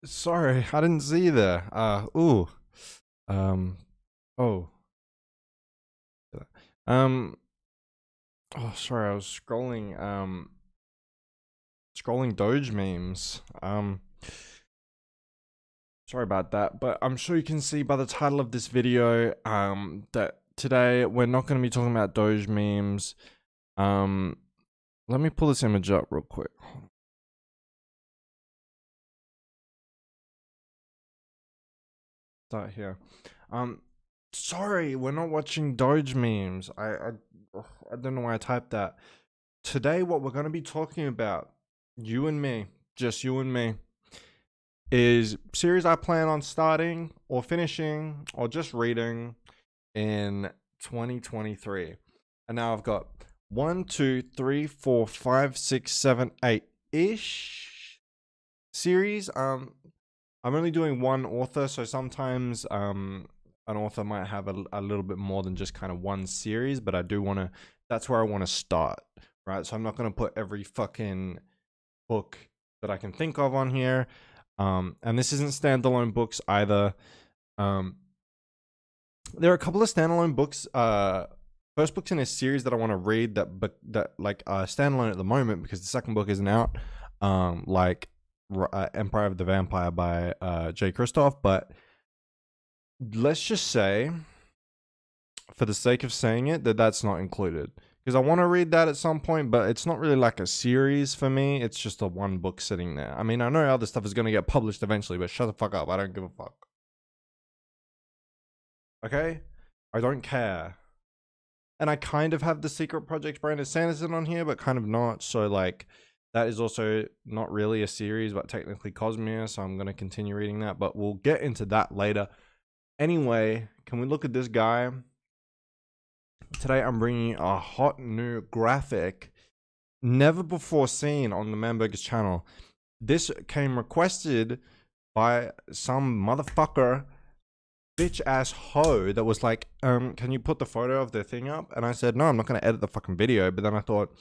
Sorry, I didn't see you there. Ooh. Um, oh. Um, oh, sorry, I was scrolling Doge memes. Sorry about that, but I'm sure you can see by the title of this video, that today we're not going to be talking about Doge memes. Let me pull this image up real quick. Start here. Um, Sorry, we're not watching Doge memes. I don't know why I typed that. Today, what we're going to be talking about, you and me, just you and me, is series I plan on starting or finishing or just reading in 2023. And now I've got 8 ish series. I'm only doing one author, so sometimes an author might have a little bit more than just kind of one series, but I do want to, that's where I want to start, right? So I'm not going to put every fucking book that I can think of on here. And this isn't standalone books either. There are a couple of standalone books, first books in a series that I want to read that like standalone at the moment because the second book isn't out. Like Empire of the Vampire by Jay Kristoff, but let's just say, for the sake of saying it, that's not included because I want to read that at some point, but it's not really like a series for me. It's just a one book sitting there. I mean, I know other stuff is going to get published eventually, but shut the fuck up. I don't give a fuck. Okay? I don't care. And I kind of have the Secret Project Brandon Sanderson on here, but kind of not. So, like, that is also not really a series, but technically Cosmere. So I'm going to continue reading that, but we'll get into that later. Anyway, can we look at this guy? Today I'm bringing a hot new graphic, never before seen on the Manburgers channel. This came requested by some motherfucker, bitch ass hoe that was like, can you put the photo of the thing up? And I said, no, I'm not going to edit the fucking video. But then I thought,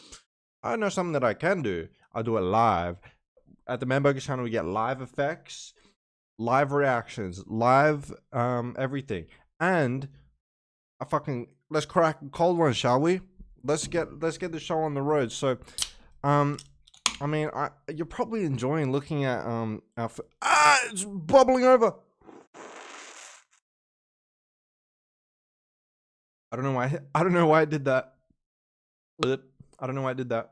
I know something that I can do. I'll do it live. At the Manburgers channel, we get live effects, live reactions, live everything. And a fucking, let's crack a cold one, shall we? Let's get the show on the road. So, I mean, you're probably enjoying looking at our it's bubbling over. I don't know why. I don't know why I did that. I don't know why I did that.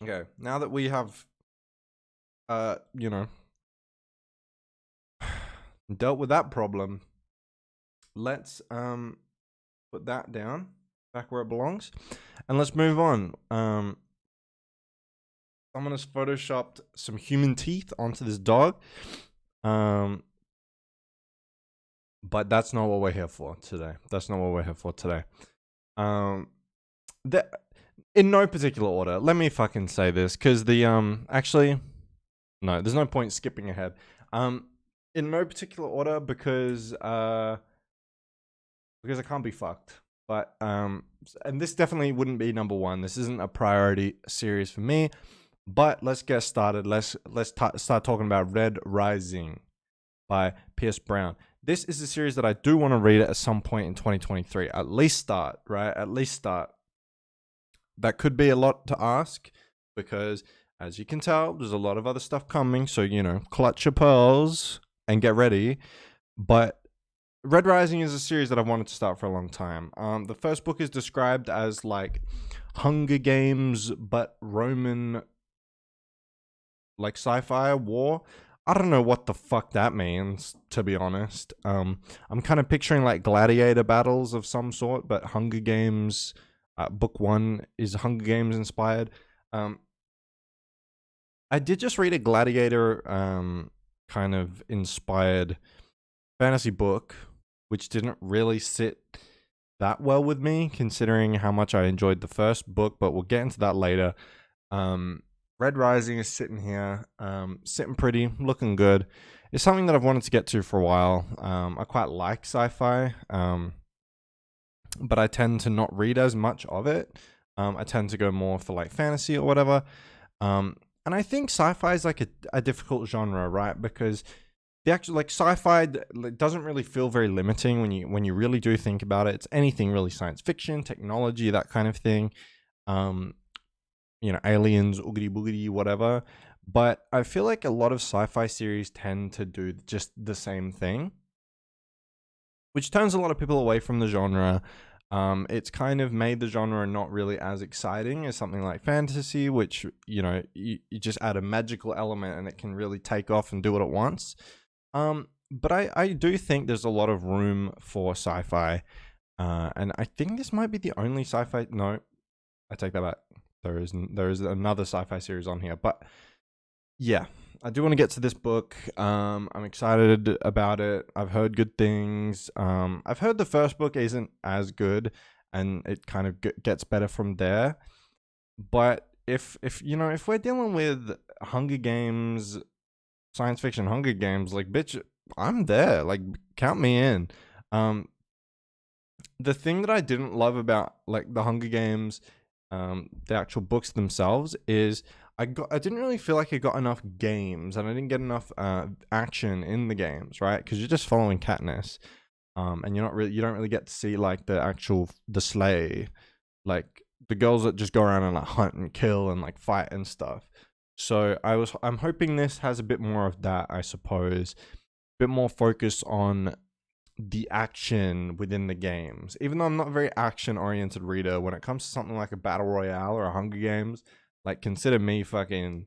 Okay, now that we have, you know, dealt with that problem, let's put that down back where it belongs, and let's move on. Someone has photoshopped some human teeth onto this dog. But that's not what we're here for today. That's not what we're here for today. In no particular order. Let me fucking say this, because the actually, no, there's no point skipping ahead. In no particular order, because I can't be fucked. But and this definitely wouldn't be number one. This isn't a priority series for me. But let's get started. Let's start talking about Red Rising by Pierce Brown. This is a series that I do want to read at some point in 2023. At least start, right? At least start. That could be a lot to ask because, as you can tell, there's a lot of other stuff coming. So, you know, clutch your pearls and get ready. But Red Rising is a series that I've wanted to start for a long time. The first book is described as like Hunger Games, but Roman, like sci-fi war. I don't know what the fuck that means, to be honest. I'm kind of picturing like gladiator battles of some sort, but Hunger Games, book one is Hunger Games inspired. I did just read a gladiator kind of inspired fantasy book, which didn't really sit that well with me, considering how much I enjoyed the first book, but we'll get into that later. Red Rising is sitting here, sitting pretty, looking good. It's something that I've wanted to get to for a while. I quite like sci-fi, but I tend to not read as much of it. I tend to go more for like fantasy or whatever. And I think sci-fi is like a difficult genre, right? Because the actual like sci-fi doesn't really feel very limiting when you really do think about it. It's anything really, science fiction, technology, that kind of thing. Um, aliens, oogity boogity, whatever. But I feel like a lot of sci-fi series tend to do just the same thing, which turns a lot of people away from the genre. It's kind of made the genre not really as exciting as something like fantasy, which, you just add a magical element and it can really take off and do what it wants. But I do think there's a lot of room for sci-fi. And I think this might be the only sci-fi. No, I take that back. There is another sci-fi series on here. But yeah, I do want to get to this book. I'm excited about it. I've heard good things. I've heard the first book isn't as good, and it kind of gets better from there. But if we're dealing with Hunger Games, science fiction Hunger Games, like, bitch, I'm there. Like, count me in. The thing that I didn't love about like the Hunger Games, the actual books themselves, is I didn't really feel like I got enough games, and I didn't get enough action in the games, right? Because you're just following Katniss, and you don't really get to see like the slay, like the girls that just go around and like hunt and kill and like fight and stuff. So I'm hoping this has a bit more of that, I suppose, a bit more focus on the action within the games. Even though I'm not a very action oriented reader, when it comes to something like a battle royale or a Hunger Games, like, consider me fucking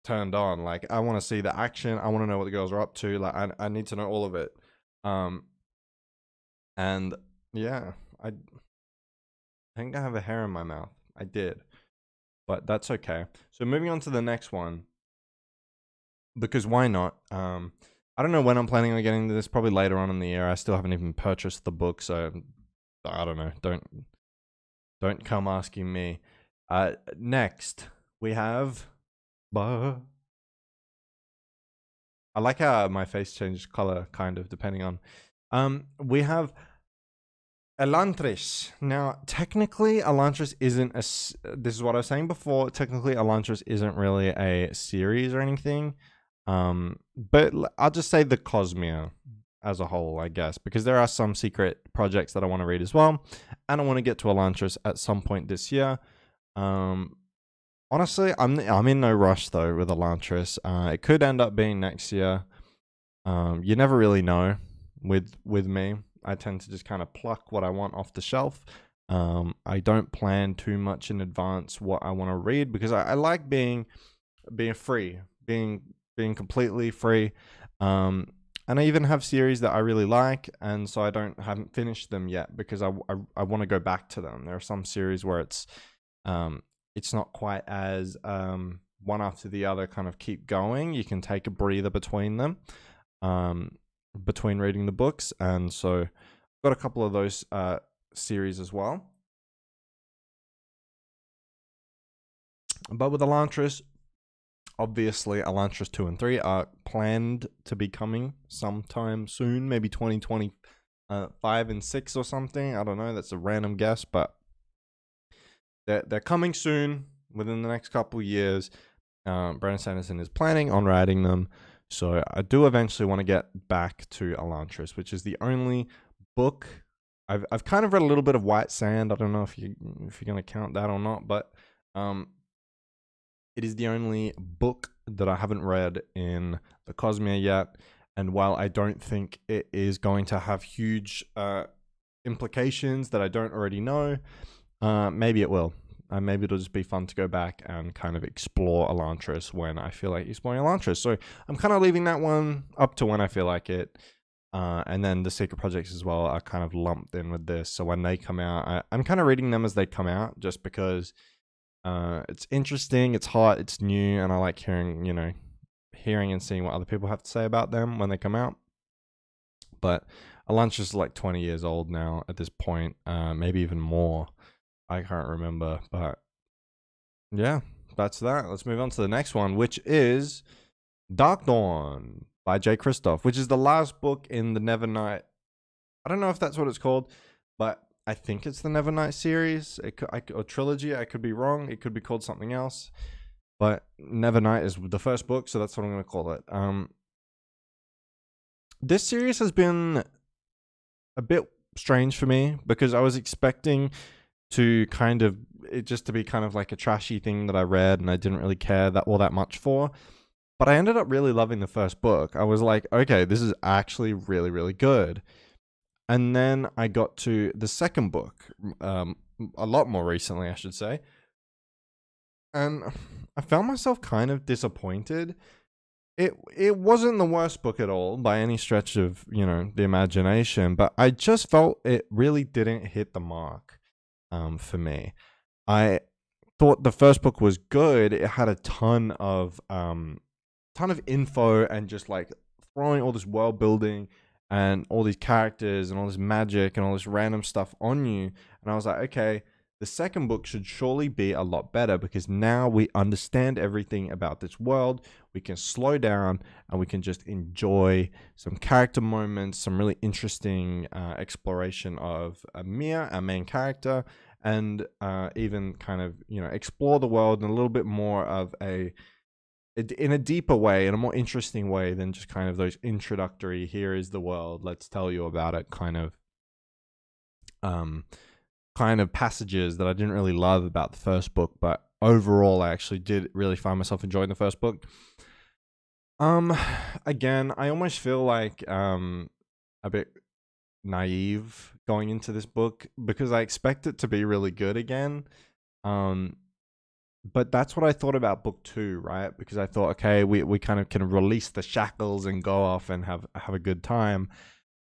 turned on. Like, I want to see the action. I want to know what the girls are up to. Like, I need to know all of it. And yeah, I think I have a hair in my mouth. I did, but that's okay. So moving on to the next one, because why not? I don't know when I'm planning on getting to this. Probably later on in the year. I still haven't even purchased the book, so I don't know. Don't come asking me. Next we have. I like how my face changed color, kind of, depending on. We have Elantris. Now, technically, Elantris isn't a. This is what I was saying before. Technically, Elantris isn't really a series or anything. But I'll just say the Cosmere as a whole, I guess, because there are some secret projects that I want to read as well, and I want to get to Elantris at some point this year. Honestly, I'm in no rush though with Elantris. It could end up being next year. You never really know with me. I tend to just kind of pluck what I want off the shelf. I don't plan too much in advance what I want to read, because I like being free, being completely free. And I even have series that I really like, and so I haven't finished them yet, because I want to go back to them. There are some series where it's not quite as one after the other kind of keep going. You can take a breather between them, between reading the books, and so I've got a couple of those series as well. But with Elantris, obviously Elantris 2 and 3 are planned to be coming sometime soon, maybe 2025 and 6 or something. I don't know, that's a random guess, but they're coming soon, within the next couple of years. Brandon Sanderson is planning on writing them, so I do eventually want to get back to Elantris, which is the only book I've kind of read a little bit of White Sand. I don't know if you're gonna count that or not, but it is the only book that I haven't read in the Cosmere yet. And while I don't think it is going to have huge implications that I don't already know, maybe it will. Maybe it'll just be fun to go back and kind of explore Elantris when I feel like exploring Elantris. So I'm kind of leaving that one up to when I feel like it. And then the secret projects as well are kind of lumped in with this. So when they come out, I'm kind of reading them as they come out, just because it's interesting, it's hot, it's new, and I like hearing and seeing what other people have to say about them when they come out. But Elantris is like 20 years old now at this point, maybe even more. I can't remember, but yeah, that's that. Let's move on to the next one, which is Dark Dawn by Jay Kristoff, which is the last book in the Nevernight. I don't know if that's what it's called, but I think it's the Nevernight series, or trilogy. I could be wrong. It could be called something else. but Nevernight is the first book, so that's what I'm going to call it. This series has been a bit strange for me because I was expecting to kind of it just to be kind of like a trashy thing that I read and I didn't really care that all that much for. But I ended up really loving the first book. I was like, okay, this is actually really, really good. And then I got to the second book, a lot more recently, I should say. And I found myself kind of disappointed. It wasn't the worst book at all by any stretch of, the imagination, but I just felt it really didn't hit the mark for me. I thought the first book was good. It had a ton of info and just like throwing all this world building and all these characters and all this magic and all this random stuff on you. And I was like, okay, the second book should surely be a lot better because now we understand everything about this world. We can slow down and we can just enjoy some character moments, some really interesting exploration of Mia, our main character, and even kind of, explore the world in a little bit more of in a deeper way, in a more interesting way than just kind of those introductory, here is the world, let's tell you about it kind of passages that I didn't really love about the first book, but overall I actually did really find myself enjoying the first book. Again, I almost feel like a bit naive going into this book because I expect it to be really good again. But that's what I thought about book 2, right? Because I thought, okay, we kind of can release the shackles and go off and have a good time.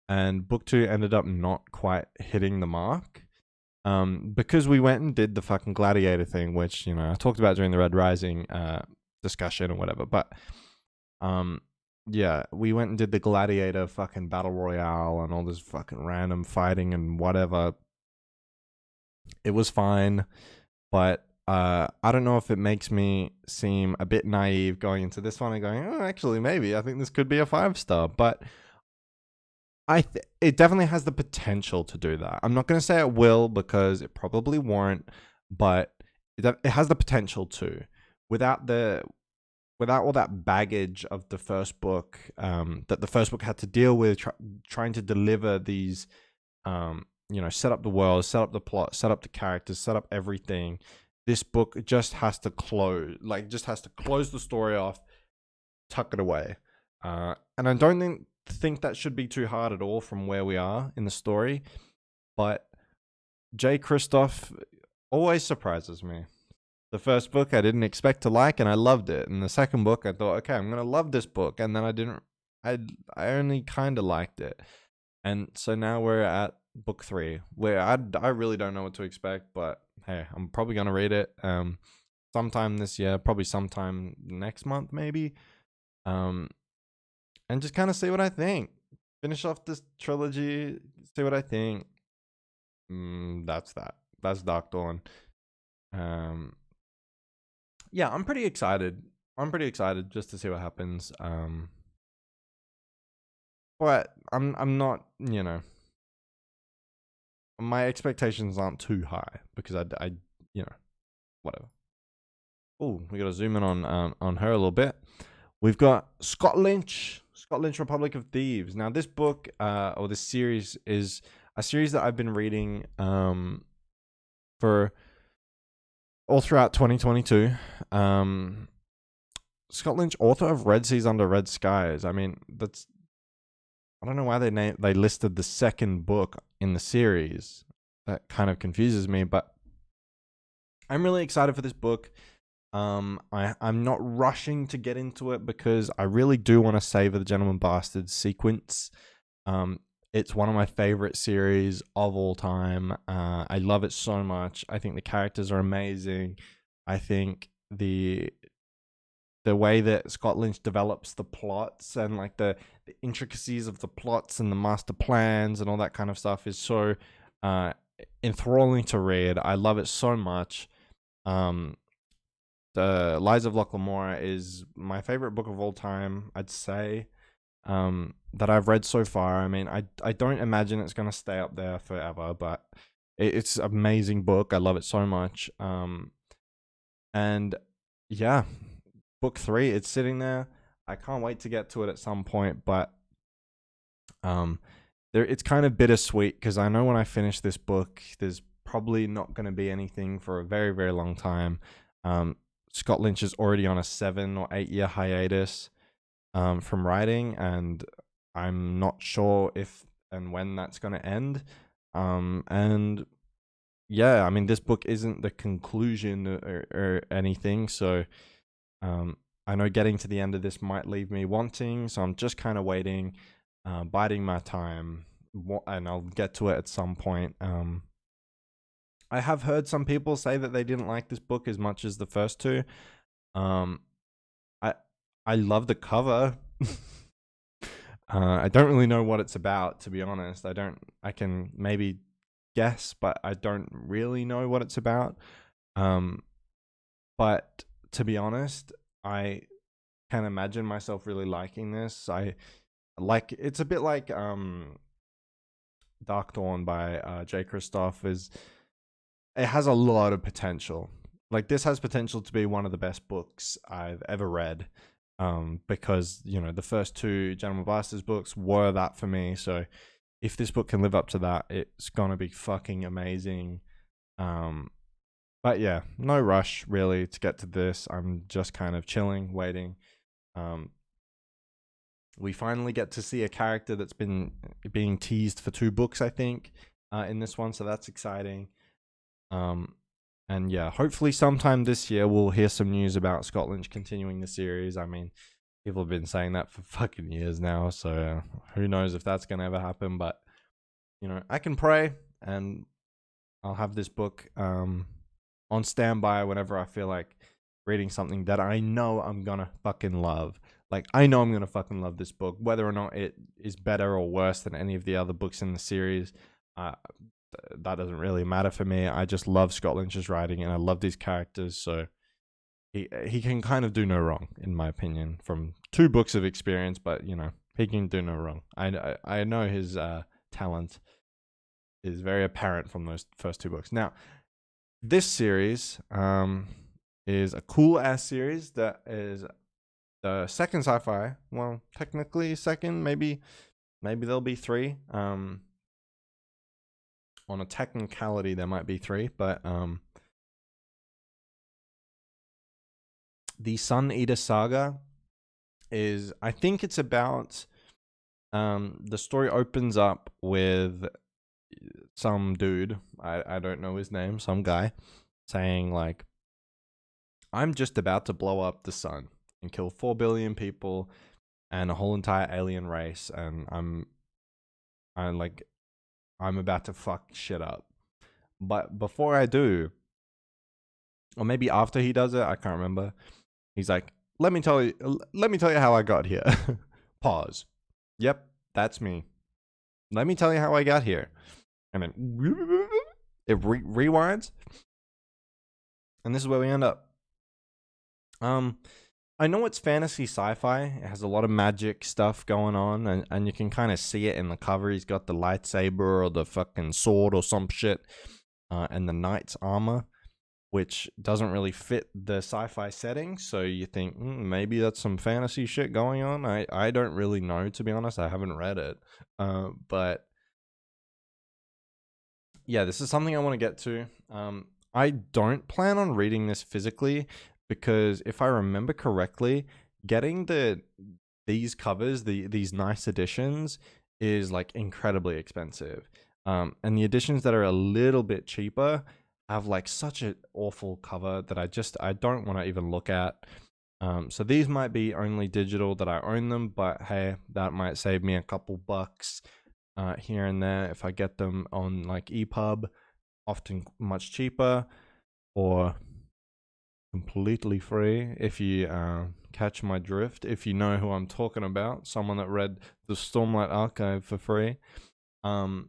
And book 2 ended up not quite hitting the mark. Because we went and did the fucking gladiator thing, which, I talked about during the Red Rising discussion or whatever. But yeah, we went and did the gladiator fucking battle royale and all this fucking random fighting and whatever. It was fine, but I don't know if it makes me seem a bit naive going into this one and going, oh, actually, maybe I think this could be a 5-star. But it definitely has the potential to do that. I'm not going to say it will because it probably won't, but it has the potential to. Without all that baggage of the first book that the first book had to deal with, trying to deliver these, set up the world, set up the plot, set up the characters, set up everything. This book just has to close the story off, tuck it away. And I don't think that should be too hard at all from where we are in the story. But Jay Kristoff always surprises me. The first book I didn't expect to like, and I loved it. And the second book I thought, okay, I'm gonna love this book, and then I only kind of liked it. And so now we're at book 3, where I really don't know what to expect, but hey, I'm probably gonna read it sometime this year, probably sometime next month maybe, and just kind of see what I think. Finish off this trilogy, see what I think. That's Dark Dawn. Yeah, I'm pretty excited just to see what happens. But I'm not, my expectations aren't too high because I whatever. Oh, we got to zoom in on her a little bit. We've got Scott Lynch, Republic of Thieves. Now, this book or this series is a series that I've been reading for all throughout 2022. Scott Lynch, author of Red Seas Under Red Skies. I mean, I don't know why they listed the second book in the series. That kind of confuses me, but I'm really excited for this book. I'm not rushing to get into it because I really do want to savor the Gentleman Bastard sequence. It's one of my favorite series of all time. I love it so much. I think the characters are amazing. I think the way that Scott Lynch develops the plots and like the intricacies of the plots and the master plans and all that kind of stuff is so enthralling to read. I love it so much. The Lies of Locke Lamora is my favorite book of all time, I'd say, that I've read so far. I mean, I don't imagine it's going to stay up there forever, but it's an amazing book. I love it so much. And yeah, book 3, it's sitting there. I can't wait to get to it at some point, but um, it's kind of bittersweet because I know when I finish this book, there's probably not going to be anything for a very, very long time. Scott Lynch is already on a 7 or 8 year hiatus from writing, and I'm not sure if and when that's going to end. And yeah, I mean, this book isn't the conclusion or anything, so I know getting to the end of this might leave me wanting, so I'm just kind of waiting, biding my time, and I'll get to it at some point. I have heard some people say that they didn't like this book as much as the first two. Um, I I love the cover. I don't really know what it's about, to be honest. I can maybe guess, but I don't really know what it's about. But to be honest, I can imagine myself really liking this. It's a bit like Dark Dawn by Jay Kristoff. It has a lot of potential. Like, this has potential to be one of the best books I've ever read. Because, the first two Gentleman Blasters books were that for me. So if this book can live up to that, it's gonna be fucking amazing. But yeah, no rush really to get to this. I'm just kind of chilling, waiting. We finally get to see a character that's been being teased for 2 books, I think, in this one, so that's exciting. And yeah, hopefully sometime this year we'll hear some news about Scott Lynch continuing the series. I mean, people have been saying that for fucking years now, so who knows if that's gonna ever happen. But I can pray, and I'll have this book on standby whenever I feel like reading something that I know I'm gonna fucking love. Like, I know I'm gonna fucking love this book, whether or not it is better or worse than any of the other books in the series. That doesn't really matter for me. I just love Scott Lynch's writing, and I love these characters, so he can kind of do no wrong, in my opinion, from 2 books of experience. But he can do no wrong. I know his talent is very apparent from those first 2 books. Now, this series is a cool ass series that is the second sci-fi. Well, technically second, maybe there'll be 3. On a technicality, there might be 3, but the Sun Eater Saga is, I think it's about, the story opens up with some dude, I don't know his name, some guy saying like, I'm just about to blow up the sun and kill 4 billion people and a whole entire alien race, and I'm about to fuck shit up. But before I do, or maybe after he does it, I can't remember, he's like, let me tell you how I got here. Pause. Yep, that's me. Let me tell you how I got here. And then it rewinds, and this is where we end up. I know it's fantasy sci-fi. It has a lot of magic stuff going on, and you can kind of see it in the cover. He's got the lightsaber or the fucking sword or some shit, and the knight's armor, which doesn't really fit the sci-fi setting. So you think maybe that's some fantasy shit going on. I don't really know, to be honest. I haven't read it, but yeah, this is something I want to get to. I don't plan on reading this physically, because if I remember correctly, getting these covers, these nice editions, is like incredibly expensive. And the editions that are a little bit cheaper have like such an awful cover that I don't want to even look at. So these might be only digital that I own them, but hey, that might save me a couple bucks here and there if I get them on like EPUB, often much cheaper, or completely free, if you catch my drift, if you know who I'm talking about, someone that read the Stormlight Archive for free. But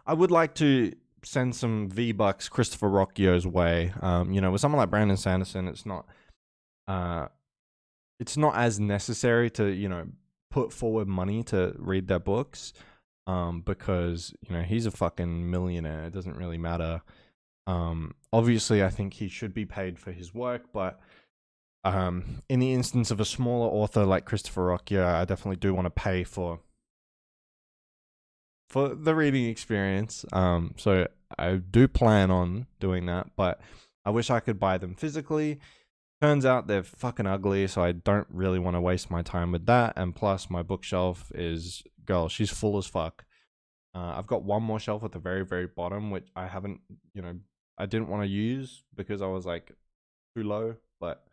I would like to send some V-Bucks Christopher Rocchio's way. With someone like Brandon Sanderson, it's not as necessary to put forward money to read their books, because he's a fucking millionaire. It doesn't really matter. Obviously, I think he should be paid for his work, but in the instance of a smaller author like Christopher Rock, yeah, I definitely do want to pay for the reading experience. So I do plan on doing that, but I wish I could buy them physically. Turns out they're fucking ugly, so I don't really want to waste my time with that. And plus, my bookshelf is, girl, she's full as fuck. I've got one more shelf at the very, very bottom, which I haven't, I didn't want to use because I was like too low, but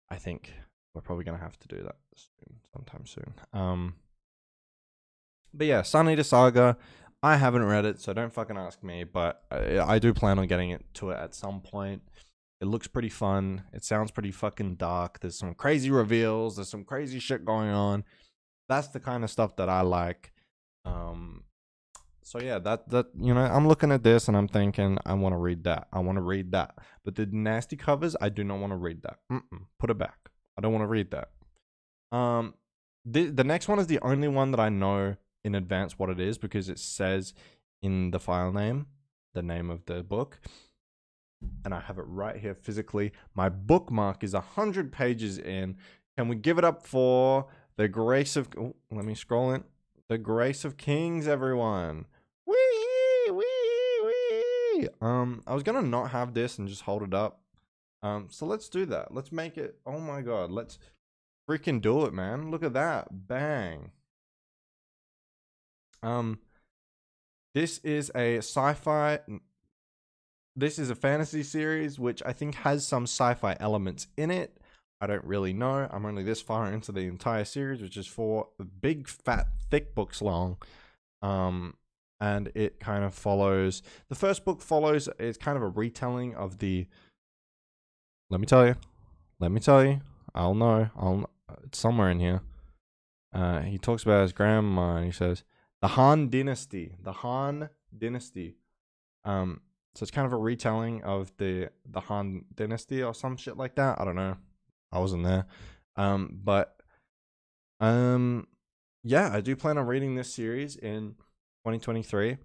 I think we're probably gonna have to do that sometime soon. But yeah, Sun Eater Saga. I haven't read it, so don't fucking ask me. But I do plan on getting to it at some point. It looks pretty fun. It sounds pretty fucking dark. There's some crazy reveals. There's some crazy shit going on. That's the kind of stuff that I like. So yeah, that I'm looking at this and I'm thinking I want to read that. I want to read that. But the nasty covers, I do not want to read that. Put it back. I don't want to read that. The next one is the only one that I know in advance what it is because it says in the file name the name of the book, and I have it right here physically. My bookmark is 100 pages in. Can we give it up for the Grace of... Oh, let me scroll in. The Grace of Kings, everyone. Wee, wee, wee. I was gonna not have this and just hold it up. So let's do that. Let's make it... Oh my god, let's freaking do it, man. Look at that. Bang. This is a sci-fi... This is a fantasy series, which I think has some sci-fi elements in it. I don't really know. I'm only this far into the entire series, which is 4 big, fat, thick books long. And it kind of follows... The first book follows... It's kind of a retelling of the... Let me tell you. I'll know. It's somewhere in here. He talks about his grandma, and he says... The Han Dynasty. So it's kind of a retelling of the Han Dynasty or some shit like that. I don't know. I wasn't there. Yeah, I do plan on reading this series in 2023.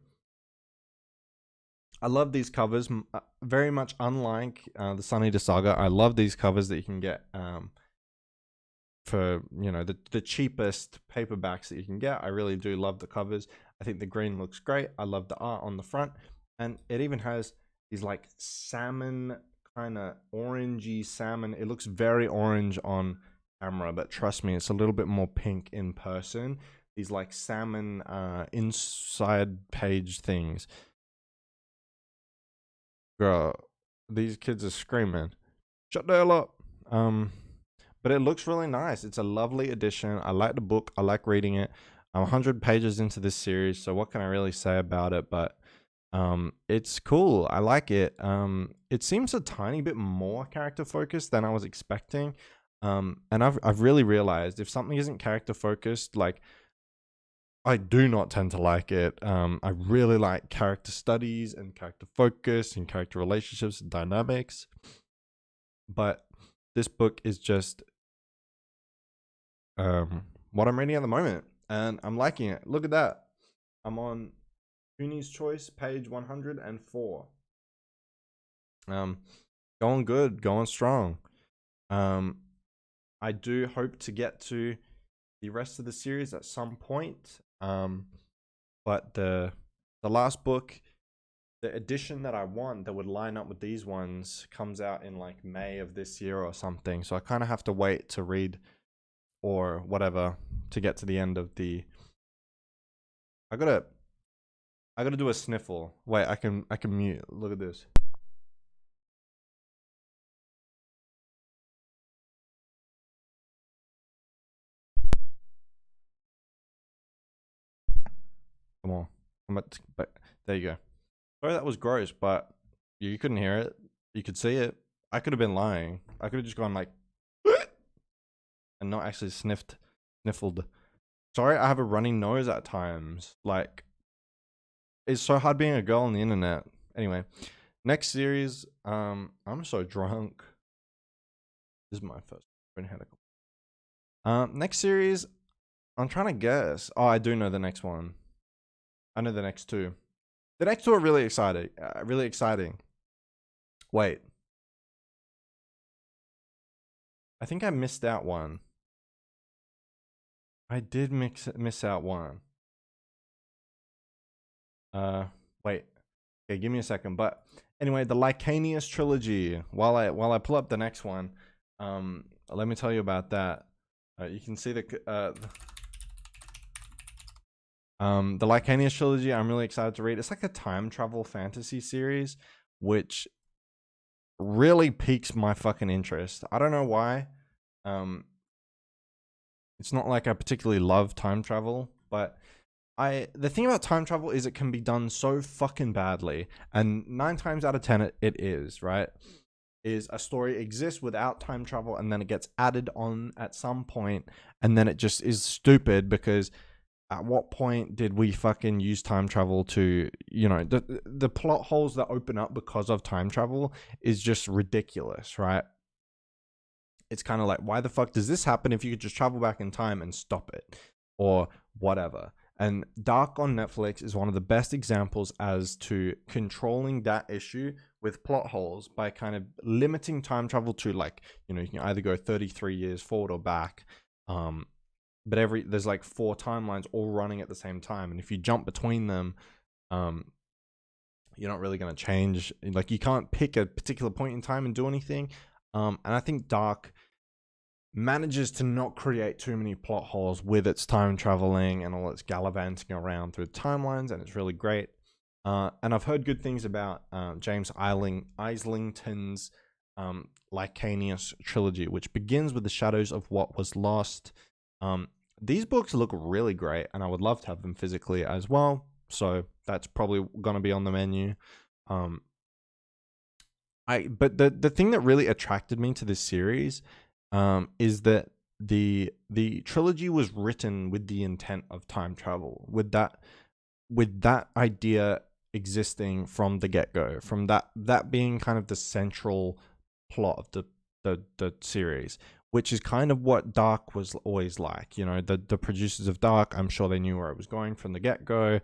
I love these covers. Very much unlike the Sun Eater Saga. I love these covers that you can get for the cheapest paperbacks that you can get. I really do love the covers. I think the green looks great. I love the art on the front. And it even has these like salmon, kind of orangey salmon. It looks very orange on camera, but trust me, it's a little bit more pink in person. These like salmon inside page things. Girl, these kids are screaming. Shut the hell up. But it looks really nice. It's a lovely edition. I like the book. I like reading it. I'm 100 pages into this series, so what can I really say about it? But it's cool. I like it. It seems a tiny bit more character focused than I was expecting. And I've really realized if something isn't character focused, like I do not tend to like it. I really like character studies and character focus and character relationships and dynamics. But this book is just what I'm reading at the moment, and I'm liking it. Look at that. I'm on Cooney's Choice, page 104. Going good, going strong. I do hope to get to the rest of the series at some point. But the last book, the edition that I want that would line up with these ones, comes out in like May of this year or something. So I kind of have to wait to read or whatever to get to the end of the... I gotta do a sniffle. Wait, I can mute. Look at this. Come on. But there you go. Sorry, that was gross, but you couldn't hear it. You could see it. I could have been lying. I could have just gone like and not actually sniffled. Sorry, I have a running nose at times. Like, it's so hard being a girl on the internet. Anyway, next series. I'm so drunk. This is my first headache. Next series. I'm trying to guess. Oh, I do know the next one. I know the next two. The next two are really exciting. Wait. I think I missed out one. I did miss out one. Wait. Okay, give me a second. But anyway, the Lycanius trilogy. While I pull up the next one, let me tell you about that. You can see the Lycanius trilogy. I'm really excited to read. It's like a time travel fantasy series, which really piques my fucking interest. I don't know why. It's not like I particularly love time travel, but the thing about time travel is it can be done so fucking badly, and 9 times out of 10 it is, right? Is a story exists without time travel, and then it gets added on at some point, and then it just is stupid because at what point did we fucking use time travel to, the plot holes that open up because of time travel is just ridiculous, right? It's kind of like, why the fuck does this happen if you could just travel back in time and stop it or whatever? And Dark on Netflix is one of the best examples as to controlling that issue with plot holes by kind of limiting time travel to, like, you can either go 33 years forward or back. But there's like 4 timelines all running at the same time. And if you jump between them, you're not really going to change. Like, you can't pick a particular point in time and do anything. And I think Dark manages to not create too many plot holes with its time traveling and all its gallivanting around through timelines, and it's really great. And I've heard good things about James Islington's Lycanius trilogy, which begins with the shadows of what was lost. These books look really great, and I would love to have them physically as well. So that's probably going to be on the menu. But the thing that really attracted me to this series is that the trilogy was written with the intent of time travel, with that idea existing from the get-go, from that being kind of the central plot of the series, which is kind of what Dark was always like. The producers of Dark, I'm sure they knew where it was going from the get-go.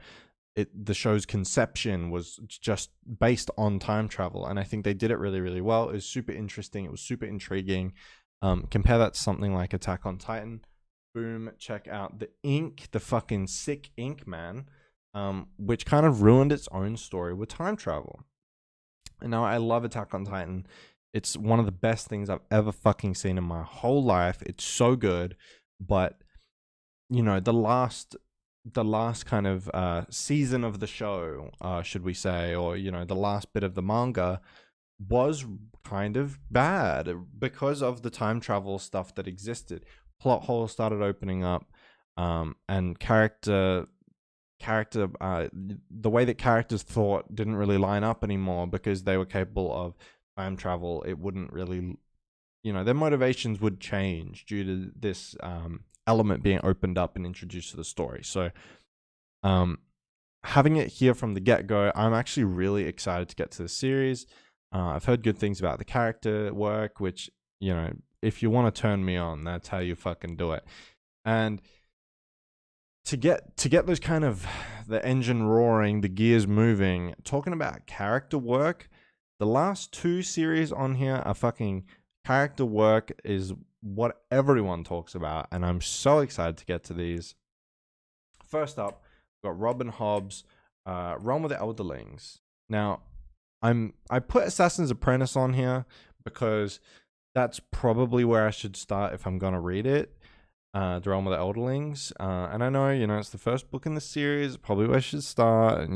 The show's conception was just based on time travel, and I think they did it really, really well. It was super interesting. It was super intriguing. Compare that to something like Attack on Titan. Boom, check out the ink, the fucking sick ink, man, which kind of ruined its own story with time travel. And now I love Attack on Titan. It's one of the best things I've ever fucking seen in my whole life. It's so good, but the last kind of season of the show, should we say, or the last bit of the manga was kind of bad because of the time travel stuff that existed. Plot holes started opening up, and the way that characters thought didn't really line up anymore because they were capable of time travel. It wouldn't really, their motivations would change due to this element being opened up and introduced to the story. So having it here from the get-go, I'm actually really excited to get to the series. I've heard good things about the character work, which, if you want to turn me on, that's how you fucking do it. And to get those kind of, the engine roaring, the gears moving, talking about character work, the last 2 series on here are fucking character work is what everyone talks about, and I'm so excited to get to these. First up, we've got Robin Hobb's Realm of the Elderlings. Now, I put Assassin's Apprentice on here because that's probably where I should start if I'm gonna read it. The Realm of the Elderlings, and I know it's the first book in the series, probably where I should start.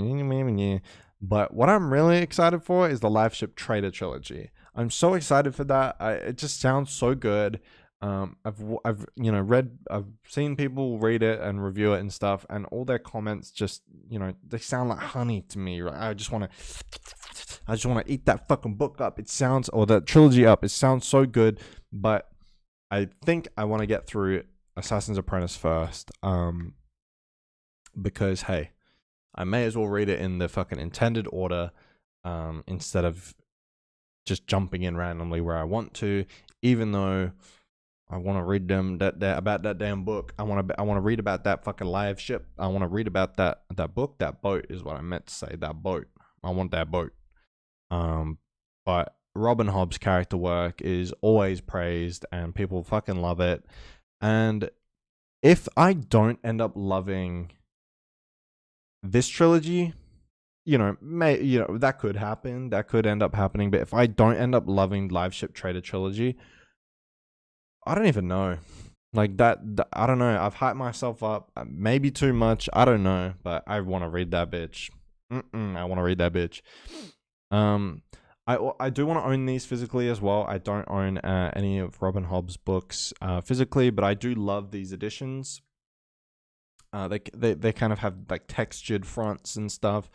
But what I'm really excited for is the Live Ship Trader trilogy. I'm so excited for that. It just sounds so good. I've seen people read it and review it and stuff, and all their comments just they sound like honey to me. Right? I just want to eat that fucking book up. Or the trilogy up. It sounds so good, but I think I want to get through Assassin's Apprentice first, because hey, I may as well read it in the fucking intended order, instead of just jumping in randomly where I want to, even though I want to read about that damn book. I want to read about that fucking live ship. I want to read about that book. That boat is what I meant to say. That boat. I want that boat. But Robin Hobb's character work is always praised and people fucking love it. And if I don't end up loving this trilogy, that could happen. That could end up happening. But if I don't end up loving Live Ship Trader trilogy, I don't even know. Like that, I don't know. I've hyped myself up, maybe too much. I don't know, but I want to read that bitch. I want to read that bitch. I do want to own these physically as well. I don't own any of Robin Hobb's books physically, but I do love these editions. They kind of have like textured fronts and stuff.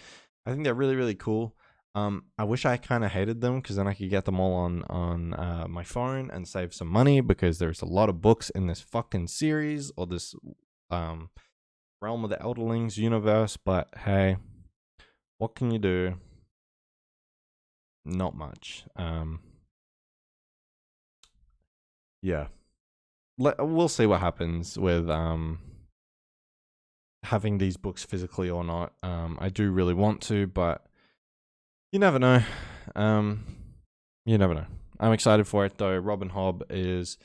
I think they're really, really cool. I wish I kind of hated them because then I could get them all on my phone and save some money, because there's a lot of books in this fucking series, or this Realm of the Elderlings universe. But hey, what can you do? Not much. Yeah. We'll see what happens with having these books physically or not. I do really want to, but you never know. You never know. I'm excited for it though. Robin Hobb is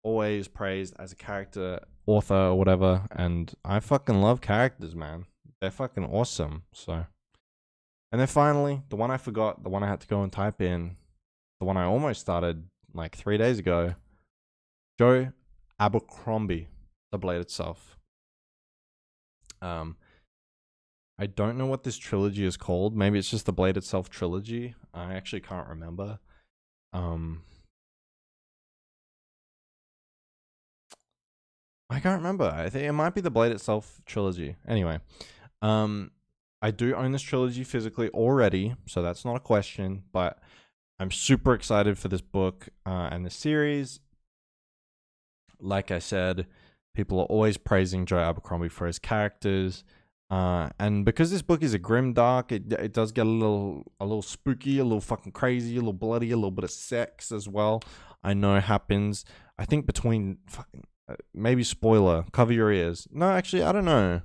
always praised as a character author or whatever, and I fucking love characters, man. They're fucking awesome. So, and then finally, the one I forgot, the one I had to go and type in, the one I almost started like 3 days ago, Joe Abercrombie, The Blade Itself. I don't know what this trilogy is called. Maybe it's just the Blade Itself trilogy. I actually can't remember. I can't remember. I think it might be the Blade Itself trilogy. Anyway, I do own this trilogy physically already, so that's not a question, but I'm super excited for this book and the series. Like I said, people are always praising Joe Abercrombie for his characters. And because this book is a grim dark, it does get a little spooky, a little fucking crazy, a little bloody, a little bit of sex as well. I know it happens. I think between fucking maybe spoiler, cover your ears. No, actually, I don't know.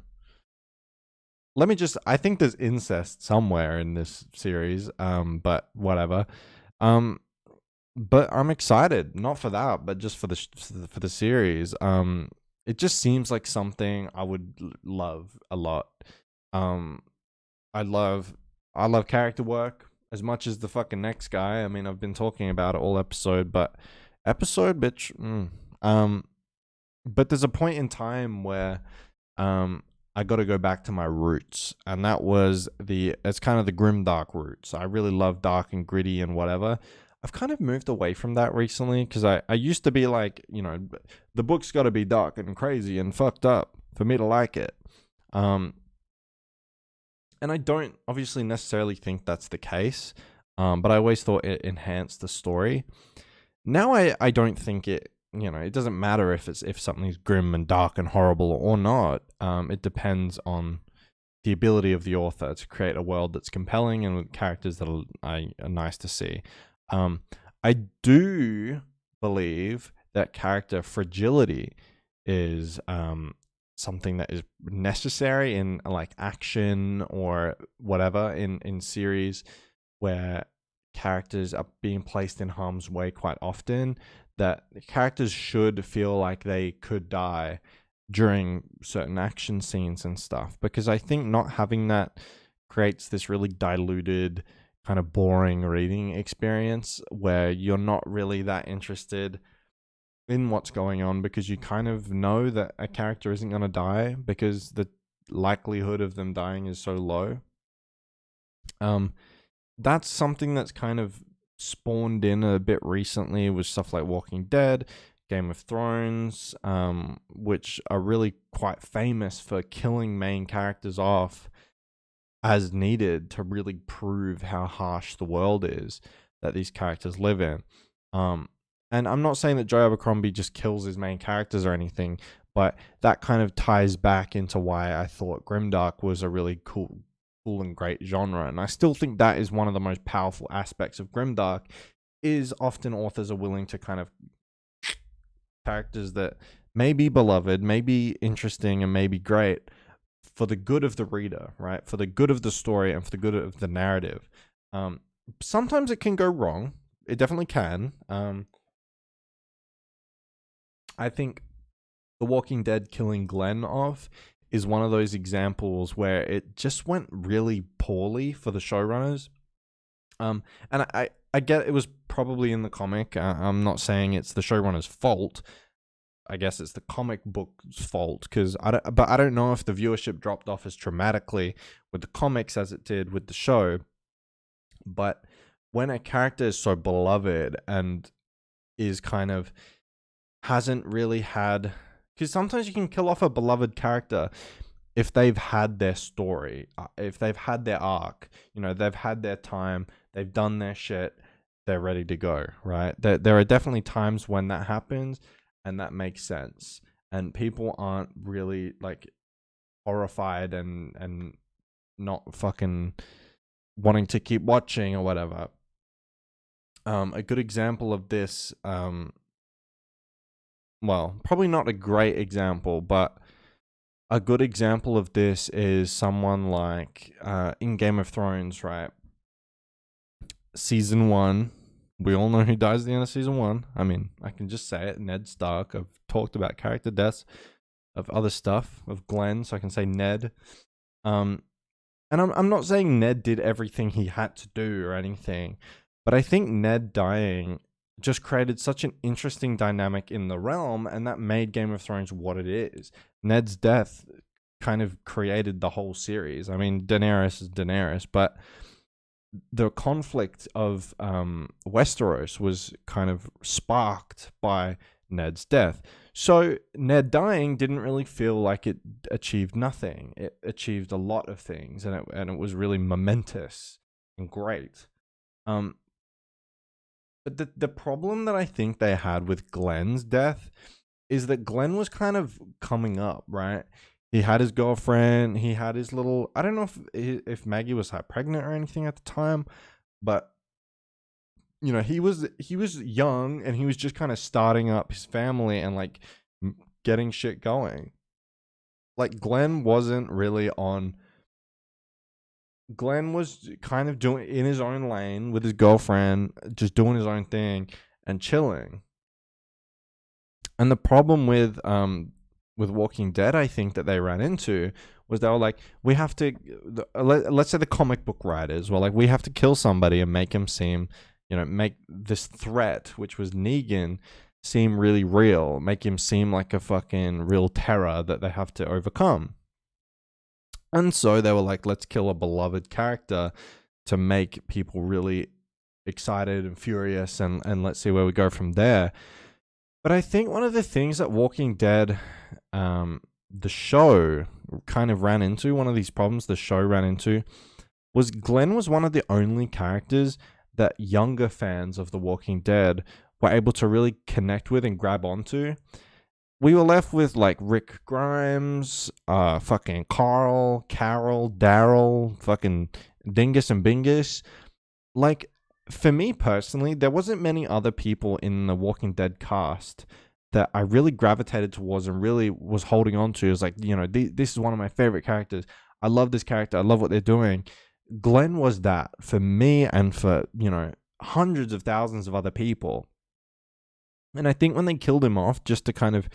I think there's incest somewhere in this series. But whatever. But I'm excited, not for that, but just for the series. It just seems like something I would love a lot. I love character work as much as the fucking next guy. I mean, I've been talking about it all episode, bitch. But there's a point in time where I got to go back to my roots, and that was it's kind of the grim dark roots. I really love dark and gritty and whatever. I've kind of moved away from that recently, because I used to be like, the book's got to be dark and crazy and fucked up for me to like it. And I don't obviously necessarily think that's the case, but I always thought it enhanced the story. Now I don't think it, it doesn't matter if something's grim and dark and horrible or not. It depends on the ability of the author to create a world that's compelling and with characters that are nice to see. I do believe that character fragility is something that is necessary in like action or whatever in series where characters are being placed in harm's way quite often, that characters should feel like they could die during certain action scenes and stuff, because I think not having that creates this really diluted, kind of boring reading experience where you're not really that interested in what's going on, because you kind of know that a character isn't going to die because the likelihood of them dying is so low. That's something that's kind of spawned in a bit recently with stuff like Walking Dead, Game of Thrones, which are really quite famous for killing main characters off as needed to really prove how harsh the world is that these characters live in. And I'm not saying that Joe Abercrombie just kills his main characters or anything, but that kind of ties back into why I thought grimdark was a really cool and great genre. And I still think that is one of the most powerful aspects of grimdark, is often authors are willing to kind of characters that may be beloved, may be interesting, and may be great for the good of the reader, right? For the good of the story and for the good of the narrative. Sometimes it can go wrong. It definitely can. I think The Walking Dead killing Glenn off is one of those examples where it just went really poorly for the showrunners. And I get it was probably in the comic. I'm not saying it's the showrunner's fault. I guess it's the comic book's fault because I don't know if the viewership dropped off as dramatically with the comics as it did with the show. But when a character is so beloved and is kind of hasn't really had, because sometimes you can kill off a beloved character if they've had their story, if they've had their arc, they've had their time, they've done their shit, they're ready to go, right? There are definitely times when that happens, and that makes sense. And people aren't really like horrified and not fucking wanting to keep watching or whatever. A good example of this, well, probably not a great example, but a good example of this is someone like in Game of Thrones, right? Season 1, we all know who dies at the end of season 1. I mean, I can just say it, Ned Stark. I've talked about character deaths of other stuff, of Glenn, so I can say Ned. And I'm not saying Ned did everything he had to do or anything, but I think Ned dying just created such an interesting dynamic in the realm, and that made Game of Thrones what it is. Ned's death kind of created the whole series. I mean, Daenerys is Daenerys, but the conflict of Westeros was kind of sparked by Ned's death. So Ned dying didn't really feel like it achieved nothing. It achieved a lot of things, and it was really momentous and great. But the problem that I think they had with Glenn's death is that Glenn was kind of coming up, right? He had his girlfriend. He had his little. I don't know if Maggie was pregnant or anything at the time, but he was young and he was just kind of starting up his family and like getting shit going. Like Glenn wasn't really on. Glenn was kind of doing in his own lane with his girlfriend, just doing his own thing and chilling. And the problem with Walking Dead, I think that they ran into was they were like, we have to, let's say the comic book writers were like, we have to kill somebody and make him seem, make this threat, which was Negan, seem really real, make him seem like a fucking real terror that they have to overcome. And so they were like, let's kill a beloved character to make people really excited and furious, and let's see where we go from there. But I think one of the things that Walking Dead, the show, kind of ran into, one of these problems the show ran into, was Glenn was one of the only characters that younger fans of The Walking Dead were able to really connect with and grab onto. We were left with like Rick Grimes, fucking Carl, Carol, Daryl, fucking Dingus and Bingus. Like, for me personally, there wasn't many other people in the Walking Dead cast that I really gravitated towards and really was holding on to. It's like, this is one of my favorite characters. I love this character. I love what they're doing. Glenn was that for me and for, hundreds of thousands of other people. And I think when they killed him off just to kind of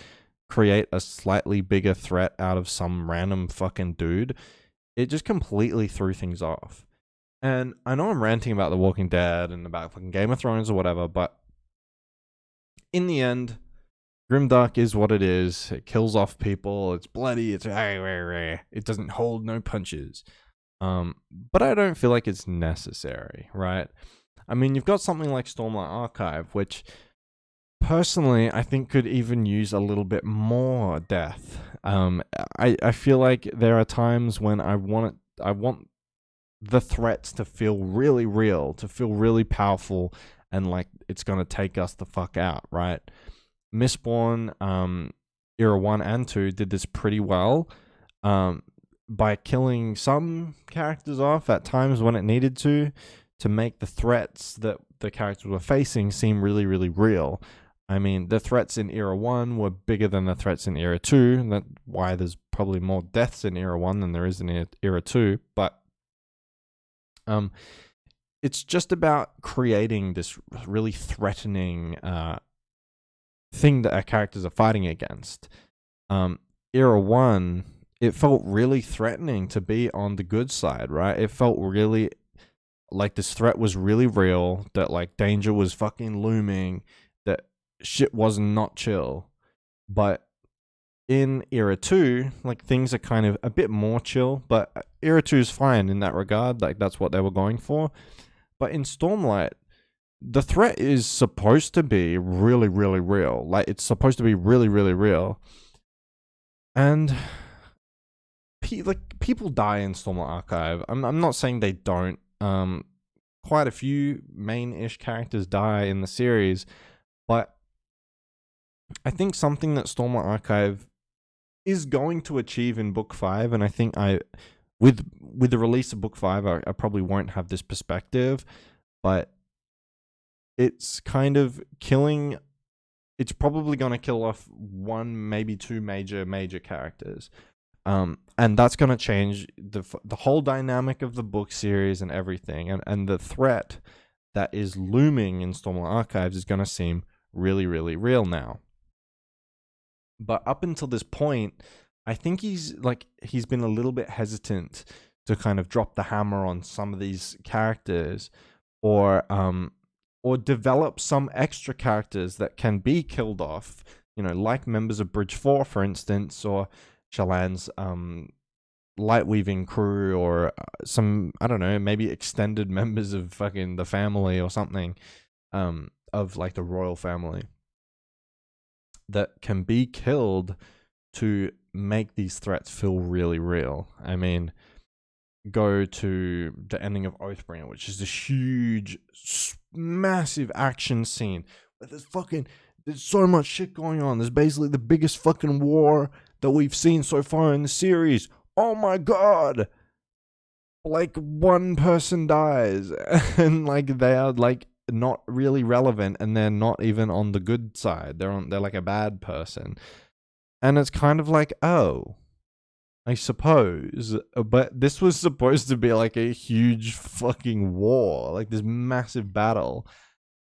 create a slightly bigger threat out of some random fucking dude, it just completely threw things off. And I know I'm ranting about The Walking Dead and about fucking Game of Thrones or whatever, but in the end, Grimdark is what it is. It kills off people. It's bloody. It doesn't hold no punches. But I don't feel like it's necessary, right? I mean, you've got something like Stormlight Archive, which personally, I think could even use a little bit more death. I feel like there are times when I want the threats to feel really real, to feel really powerful, and like it's gonna take us the fuck out, right? Mistborn, Era 1 and 2 did this pretty well, by killing some characters off at times when it needed to make the threats that the characters were facing seem really, really real. I mean, the threats in Era 1 were bigger than the threats in Era 2, and that's why there's probably more deaths in Era 1 than there is in Era 2, but it's just about creating this really threatening thing that our characters are fighting against. Era 1, it felt really threatening to be on the good side, right? It felt really like this threat was really real, that like danger was fucking looming, that shit was not chill. But in Era 2, like things are kind of a bit more chill, but Era 2 is fine in that regard, like that's what they were going for. But in Stormlight, the threat is supposed to be really, really real. Like it's supposed to be really, really real. And people die in Stormlight Archive. I'm not saying they don't. Quite a few main-ish characters die in the series, but I think something that Stormlight Archive is going to achieve in Book 5, and I think with the release of Book 5, I probably won't have this perspective, but it's kind of killing. It's probably going to kill off one, maybe two major characters. And that's going to change the whole dynamic of the book series and everything. And the threat that is looming in Stormlight Archives is going to seem really, really real now. But up until this point, I think he's been a little bit hesitant to kind of drop the hammer on some of these characters, or develop some extra characters that can be killed off, like members of Bridge 4, for instance, or Shallan's light weaving crew, or some, I don't know, maybe extended members of fucking the family or something, of like the royal family, that can be killed to make these threats feel really real. I mean, go to the ending of Oathbringer, which is this huge, massive action scene where there's so much shit going on. There's basically the biggest fucking war that we've seen so far in the series. Oh my god! Like, one person dies, and like they are like not really relevant, and they're not even on the good side. They're like a bad person, and it's kind of like, oh, I suppose, but this was supposed to be like a huge fucking war, like this massive battle,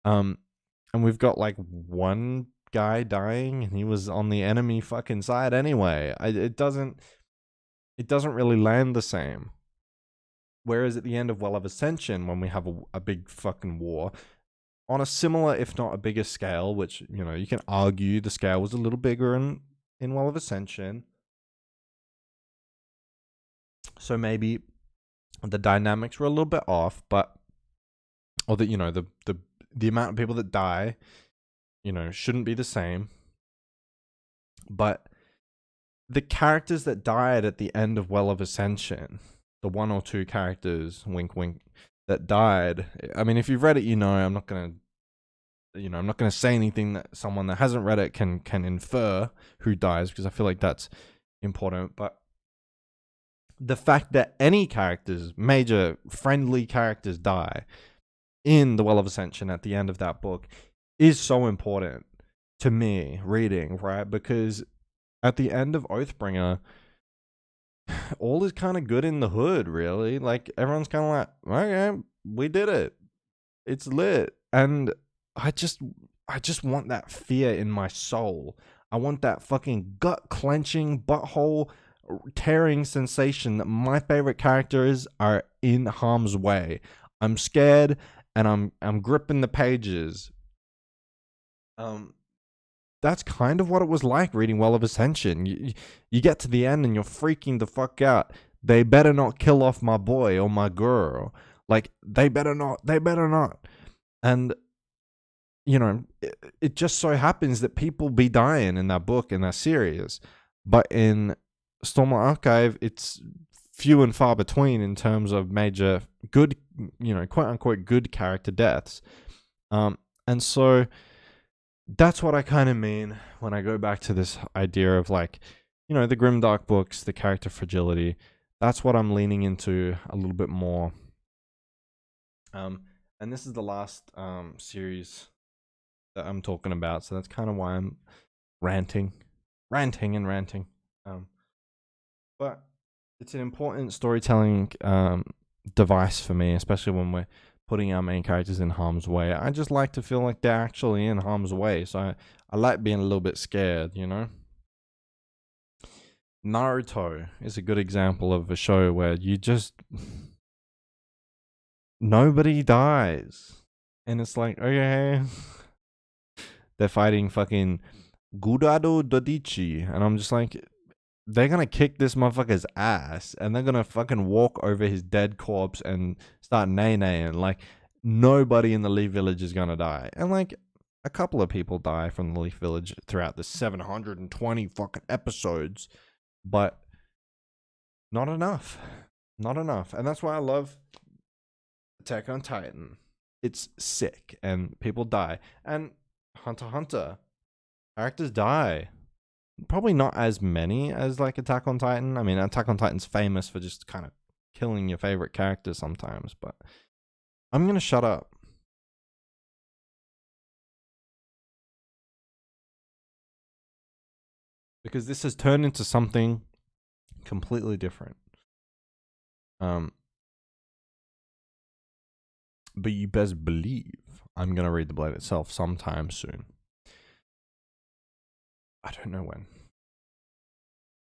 and we've got like one guy dying, and he was on the enemy fucking side anyway. It doesn't really land the same. Whereas at the end of Well of Ascension, when we have a big fucking war on a similar, if not a bigger scale, which, you can argue the scale was a little bigger in Well of Ascension, so maybe the dynamics were a little bit off, but, or that, the amount of people that die, shouldn't be the same. But the characters that died at the end of Well of Ascension, the one or two characters, wink wink, that died, I mean, if you've read it, I'm not gonna say anything that someone that hasn't read it can infer who dies, because I feel like that's important. But the fact that any characters, major friendly characters, die in the Well of Ascension at the end of that book is so important to me reading, right? Because at the end of Oathbringer, all is kind of good in the hood, really. Like, everyone's kind of like, okay, we did it. It's lit. And I just want that fear in my soul. I want that fucking gut-clenching, butthole tearing sensation that my favorite characters are in harm's way. I'm scared, and I'm gripping the pages. That's kind of what it was like reading Well of Ascension. You get to the end and you're freaking the fuck out. They better not kill off my boy or my girl. Like, they better not. And, it just so happens that people be dying in that book, in that series. But in Stormlight Archive, it's few and far between in terms of major good, quote unquote good character deaths. And so that's what I kind of mean when I go back to this idea of, like, the Grimdark books, the character fragility. That's what I'm leaning into a little bit more. And this is the last series that I'm talking about, so that's kind of why I'm ranting. But it's an important storytelling device for me, especially when we're putting our main characters in harm's way. I just like to feel like they're actually in harm's way. So I like being a little bit scared, you know? Naruto is a good example of a show where you just nobody dies. And it's like, okay. They're fighting fucking Gurado Dodichi. And I'm just like, they're gonna kick this motherfucker's ass and they're gonna fucking walk over his dead corpse and start nay-naying. Like, nobody in the Leaf Village is gonna die. And like, a couple of people die from the Leaf Village throughout the 720 fucking episodes, but not enough. Not enough. And that's why I love Attack on Titan. It's sick and people die. And Hunter x Hunter, characters die. Probably not as many as like Attack on Titan. I mean, Attack on Titan's famous for just kind of killing your favorite characters sometimes, but I'm gonna shut up. Because this has turned into something completely different. But you best believe I'm gonna read The Blade itself sometime soon. I don't know when.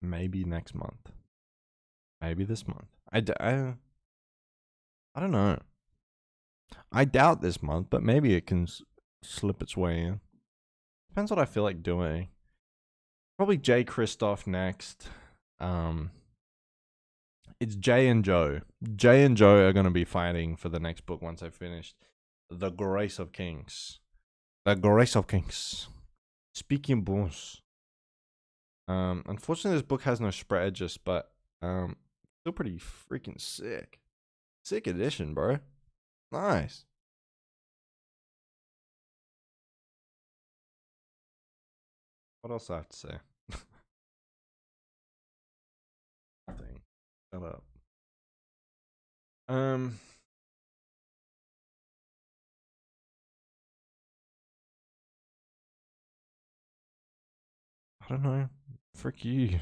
Maybe next month. Maybe this month. I don't know. I doubt this month, but maybe it can slip its way in. Depends what I feel like doing. Probably Jay Kristoff next. It's Jay and Joe. Jay and Joe are gonna be fighting for the next book once I've finished The Grace of Kings. The Grace of Kings. Speaking bones. Unfortunately, this book has no spread edges, but still pretty freaking sick. Sick edition, bro. Nice. What else I have to say? Nothing. Shut up. I don't know. Frick you.